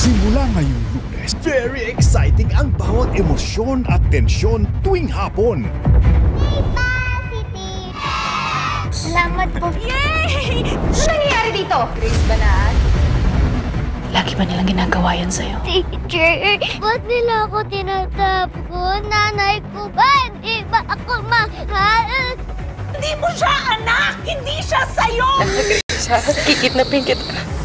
Simula ngayong Lunes, very exciting ang bawat emosyon at tensyon tuwing hapon. Salamat po. Yay! Ano nangyayari dito? Grace Banat? Lagi ba nilang ginagawa yan sa'yo? Teacher, ba't nila ako tinatapon? Nanay ko ba? Hindi ba ako mahal? Hindi mo siya anak! Hindi siya sa'yo! Sa kikidnapin kita.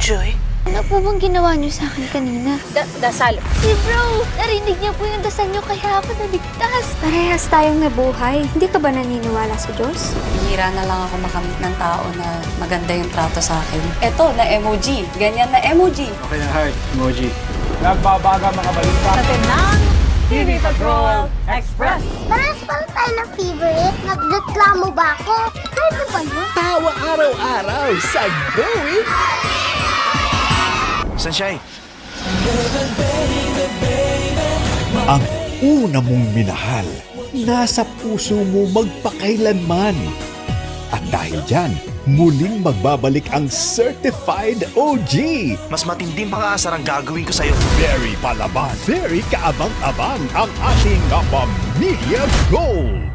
Joy? Ano po bang ginawa niyo sa akin kanina? Dasal. Si bro, narinig niya po yung dasal niyo kaya ako naligtas. Parehas tayong nabuhay. Hindi ka ba naniniwala sa Diyos? Bihira na lang ako makamit ng tao na maganda yung trato sa akin. Eto, na emoji. Ganyan na emoji. Okay na, heart. Emoji. Nagbabaga mga balita. Natin ng TV Patrol Express! Parang pang tayo na favorite. Nagreklamo ba ako? Pwede ba yun? Tawa araw-araw sa Going! Sunshine! Ang una mong minahal, nasa puso mo magpakailanman. At dahil dyan, muling magbabalik ang Certified OG. Mas matinding pang-aasar ang gagawin ko sa'yo. Very palaban, very kaabang-abang ang ating Pamilya Gold.